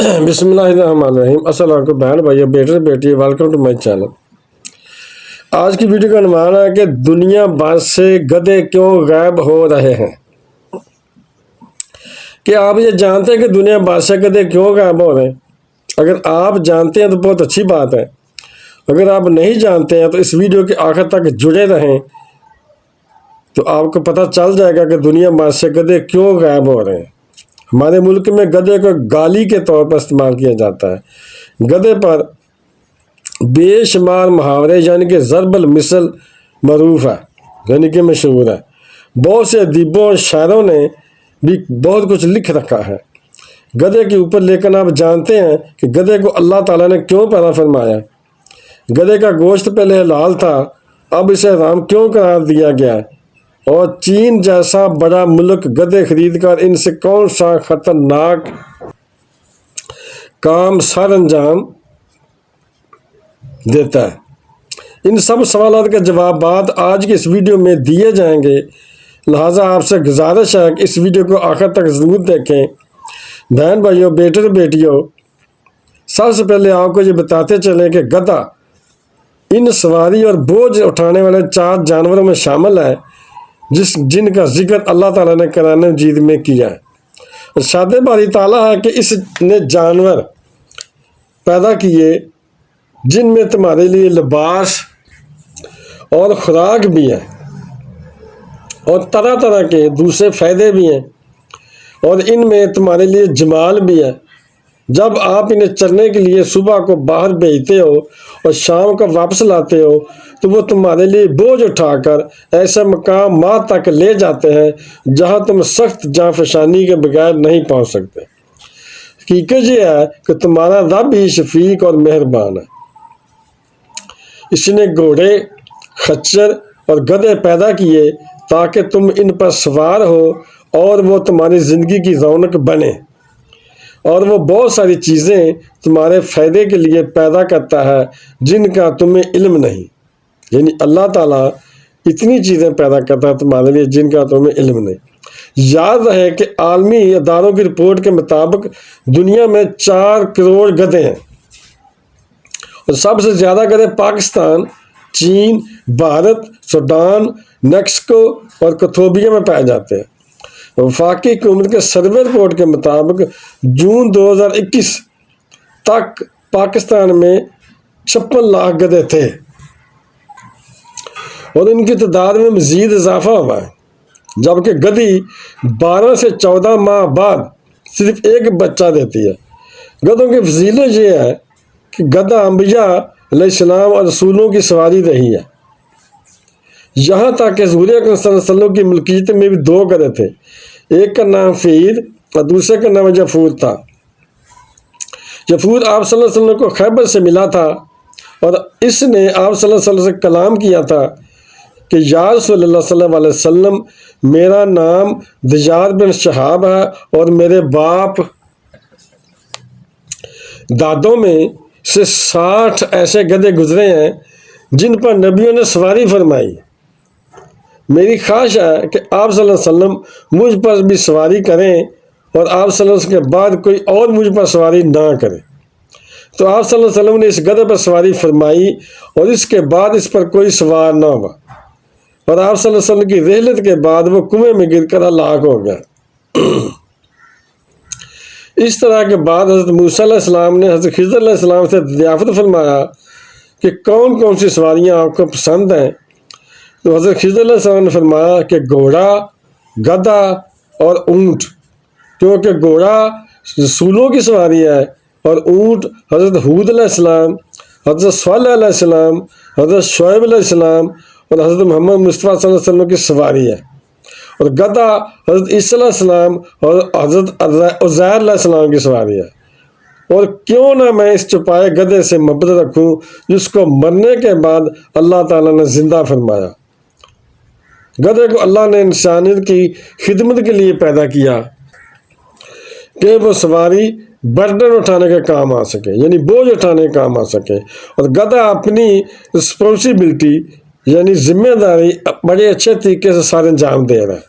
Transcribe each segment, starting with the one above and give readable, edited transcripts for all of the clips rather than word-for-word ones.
بسم اللہ الرحمن الرحیم۔ السلام علیکم بہن بھائی بیٹے بیٹی، ویلکم ٹو مائی چینل۔ آج کی ویڈیو کا عنوان ہے کہ دنیا بھر سے گدھے کیوں غائب ہو رہے ہیں۔ کہ آپ یہ جانتے ہیں کہ دنیا بھر سے گدھے کیوں غائب ہو رہے ہیں؟ اگر آپ جانتے ہیں تو بہت اچھی بات ہے، اگر آپ نہیں جانتے ہیں تو اس ویڈیو کے آخر تک جڑے رہیں تو آپ کو پتہ چل جائے گا کہ دنیا بھر سے گدھے کیوں غائب ہو رہے ہیں۔ ہمارے ملک میں گدھے کو گالی کے طور پر استعمال کیا جاتا ہے۔ گدھے پر بے شمار محاورے یعنی کہ ضرب المثل معروف ہے، یعنی کہ مشہور ہے۔ بہت سے ادیبوں اور شاعروں نے بھی بہت کچھ لکھ رکھا ہے گدھے کے اوپر، لیکن آپ جانتے ہیں کہ گدھے کو اللہ تعالیٰ نے کیوں پیدا فرمایا؟ گدھے کا گوشت پہلے حلال تھا، اب اسے حرام کیوں قرار دیا گیا؟ اور چین جیسا بڑا ملک گدھے خرید کر ان سے کون سا خطرناک کام سر انجام دیتا ہے؟ ان سب سوالات کے جوابات آج کی اس ویڈیو میں دیے جائیں گے، لہٰذا آپ سے گزارش ہے کہ اس ویڈیو کو آخر تک ضرور دیکھیں۔ بہن بھائیوں، بیٹے اور بیٹیوں، سب سے پہلے آپ کو یہ بتاتے چلیں کہ گدھا ان سواری اور بوجھ اٹھانے والے 4 جانوروں میں شامل ہے جن کا ذکر اللہ تعالیٰ نے قرآن مجید میں کیا ہے۔ ارشاد باری تعالیٰ ہے کہ اس نے جانور پیدا کیے جن میں تمہارے لیے لباس اور خوراک بھی ہے اور طرح طرح کے دوسرے فائدے بھی ہیں، اور ان میں تمہارے لیے جمال بھی ہے۔ جب آپ انہیں چرنے کے لیے صبح کو باہر بھیجتے ہو اور شام کو واپس لاتے ہو تو وہ تمہارے لیے بوجھ اٹھا کر ایسے مقامات تک لے جاتے ہیں جہاں تم سخت جانفشانی کے بغیر نہیں پہنچ سکتے۔ حقیقت یہ ہے کہ تمہارا رب ہی شفیق اور مہربان ہے۔ اس نے گھوڑے، خچر اور گدھے پیدا کیے تاکہ تم ان پر سوار ہو اور وہ تمہاری زندگی کی رونق بنے، اور وہ بہت ساری چیزیں تمہارے فائدے کے لیے پیدا کرتا ہے جن کا تمہیں علم نہیں۔ یعنی اللہ تعالیٰ اتنی چیزیں پیدا کرتا ہے تمہارے لیے جن کا تمہیں علم نہیں۔ یاد رہے کہ عالمی اداروں کی رپورٹ کے مطابق دنیا میں 4 کروڑ گدھے ہیں، اور سب سے زیادہ گدھے پاکستان، چین، بھارت، سوڈان، میکسیکو اور کتھوبیا میں پائے جاتے ہیں۔ وفاقی حکومت کے سروے رپورٹ کے مطابق جون 2021 تک پاکستان میں 56 لاکھ گدھے تھے، اور ان کی تعداد میں مزید اضافہ ہوا ہے، جبکہ گدھی 12 سے 14 ماہ بعد صرف ایک بچہ دیتی ہے۔ گدھوں کی فضیلت یہ ہے کہ گدھا انبیاء علیہ السلام اور رسولوں کی سواری رہی ہے، یہاں تک کہ حضور اکرم صلی اللہ علیہ وسلم کی ملکیت میں بھی 2 گدھے تھے، ایک کا نام فیر اور دوسرے کا نام جفور تھا۔ جفور آپ صلی اللہ علیہ وسلم کو خیبر سے ملا تھا، اور اس نے آپ صلی اللہ علیہ وسلم سے کلام کیا تھا کہ یا رسول اللہ صلی اللہ علیہ وسلم، میرا نام دیار بن شہاب ہے اور میرے باپ دادوں میں سے 60 ایسے گدھے گزرے ہیں جن پر نبیوں نے سواری فرمائی۔ میری خواہش ہے کہ آپ صلی اللہ علیہ وسلم مجھ پر بھی سواری کریں اور آپ صلی اللہ علیہ وسلم کے بعد کوئی اور مجھ پر سواری نہ کرے۔ تو آپ صلی اللہ علیہ وسلم نے اس گدھے پر سواری فرمائی اور اس کے بعد اس پر کوئی سوار نہ ہوا، اور آپ صلی اللہ علیہ وسلم کی رحلت کے بعد وہ کنویں میں گر کر ہلاک ہو گیا۔ اس طرح کے بعد حضرت موسیٰ علیہ السلام نے حضرت خضر علیہ السلام سے دریافت فرمایا کہ کون کون سی سواریاں آپ کو پسند ہیں؟ تو حضرت خضر علیہ السلام نے فرمایا کہ گھوڑا، گدھا اور اونٹ، کیونکہ گھوڑا رسولوں کی سواری ہے اور اونٹ حضرت حود علیہ السلام، حضرت صالح علیہ السلام، حضرت شعیب علیہ السلام اور حضرت محمد مصطفیٰ صلی اللہ علیہ وسلم کی سواری ہے، اور گدھا حضرت عیسیٰ علیہ السلام اور حضرت عزیر علیہ السلام کی سواری ہے۔ اور کیوں نہ میں اس چھپائے گدھے سے محبت رکھوں جس کو مرنے کے بعد اللہ تعالیٰ نے زندہ فرمایا۔ گدھے کو اللہ نے انسانیت کی خدمت کے لیے پیدا کیا کہ وہ سواری برڈن اٹھانے کے کام آ سکے، یعنی بوجھ اٹھانے کے کام آ سکے، اور گدھا اپنی رسپانسبلٹی یعنی ذمہ داری بڑے اچھے طریقے سے سارے انجام دے رہا ہے۔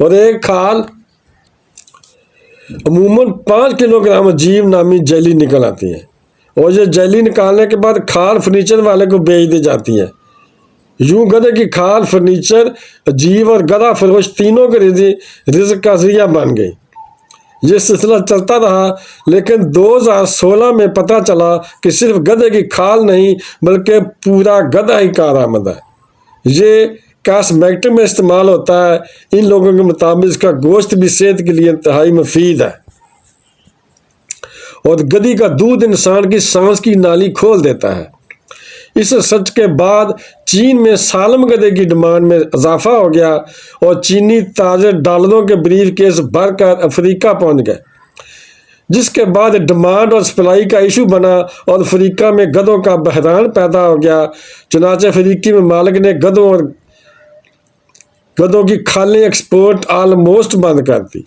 اور ایک کھال عموماً 5 کلو گرام عجیب نامی جیلی نکل آتی ہے، اور یہ جیلی نکالنے کے بعد کھال فرنیچر والے کو بیچ دی جاتی ہے۔ یوں گدھے کی کھال فرنیچر، عجیب اور گدھا فروش تینوں کے رزق کا ذریعہ بن گئی۔ یہ سلسلہ چلتا رہا، لیکن 2016 میں پتہ چلا کہ صرف گدھے کی کھال نہیں بلکہ پورا گدھا ہی کارآمد ہے۔ یہ کاسمیٹک میں استعمال ہوتا ہے۔ ان لوگوں کے مطابق اس کا گوشت بھی صحت کے لیے انتہائی مفید ہے، اور گدھی کا دودھ انسان کی سانس کی نالی کھول دیتا ہے۔ اس سچ کے بعد چین میں سالم گدھے کی ڈیمانڈ میں اضافہ ہو گیا، اور چینی تاجر ڈالروں کے بریف کیس بھر کر افریقہ پہنچ گئے، جس کے بعد ڈیمانڈ اور سپلائی کا ایشو بنا اور افریقہ میں گدھوں کا بحران پیدا ہو گیا۔ چنانچہ افریقی ممالک نے گدھوں کی کھالیں ایکسپورٹ آلموسٹ بند کر دی۔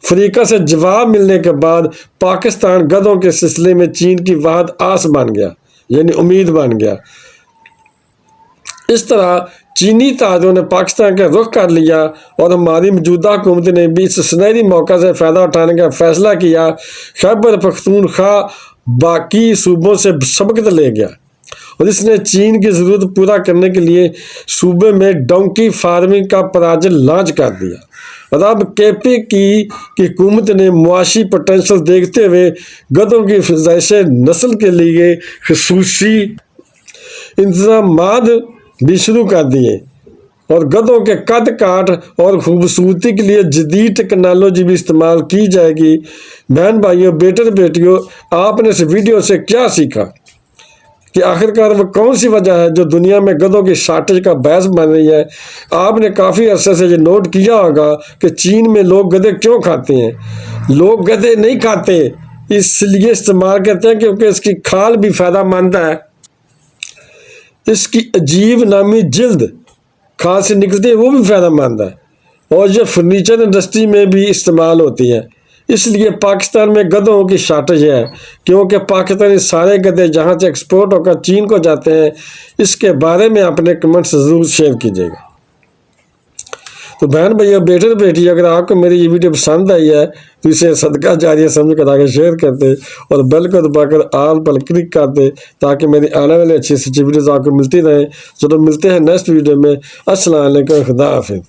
افریقہ سے جواب ملنے کے بعد پاکستان گدھوں کے سلسلے میں چین کی واحد آس بن گیا، یعنی امید بن گیا۔ اس طرح چینی تاجروں نے پاکستان کا رخ کر لیا، اور ہماری موجودہ حکومت نے بھی اس سنہری موقع سے فائدہ اٹھانے کا فیصلہ کیا۔ خیبر پختونخوا باقی صوبوں سے سبقت لے گیا، اور اس نے چین کی ضرورت پورا کرنے کے لیے صوبے میں ڈونکی فارمنگ کا پروجیکٹ لانچ کر دیا، اور اب کے پی کی حکومت نے معاشی پوٹینشل دیکھتے ہوئے گدھوں کی افزائش نسل کے لیے خصوصی انتظامات بھی شروع کر دیے، اور گدھوں کے قد کاٹ اور خوبصورتی کے لیے جدید ٹیکنالوجی بھی استعمال کی جائے گی۔ بہن بھائیوں، بیٹے بیٹیوں، آپ نے اس ویڈیو سے کیا سیکھا کہ آخرکار وہ کون سی وجہ ہے جو دنیا میں گدھوں کی شارٹیج کا باعث بن رہی ہے؟ آپ نے کافی عرصے سے یہ نوٹ کیا ہوگا کہ چین میں لوگ گدھے کیوں کھاتے ہیں۔ لوگ گدھے نہیں کھاتے، اس لیے استعمال کرتے ہیں کیونکہ اس کی کھال بھی فائدہ مند ہے، اس کی عجیب نامی جلد کھال سے نکلتی ہے وہ بھی فائدہ مند ہے، اور یہ فرنیچر انڈسٹری میں بھی استعمال ہوتی ہے۔ اس لیے پاکستان میں گدھوں کی شارٹیج ہے، کیونکہ پاکستانی سارے گدھے جہاں سے ایکسپورٹ ہو کر چین کو جاتے ہیں۔ اس کے بارے میں اپنے کمنٹس ضرور شیئر کیجیے گا۔ تو بہن بھائیو، بیٹے بیٹی، اگر آپ کو میری یہ ویڈیو پسند آئی ہے تو اسے صدقہ جاریہ سمجھ کر آگے شیئر کر دیں، اور بیل کو دبا کر آل پر کلک کر دیں تاکہ میری آنے والی اچھی ویڈیوز آپ کو ملتی رہیں۔ چلو ملتے ہیں نیکسٹ ویڈیو میں۔ السلام علیکم، خدا حافظ۔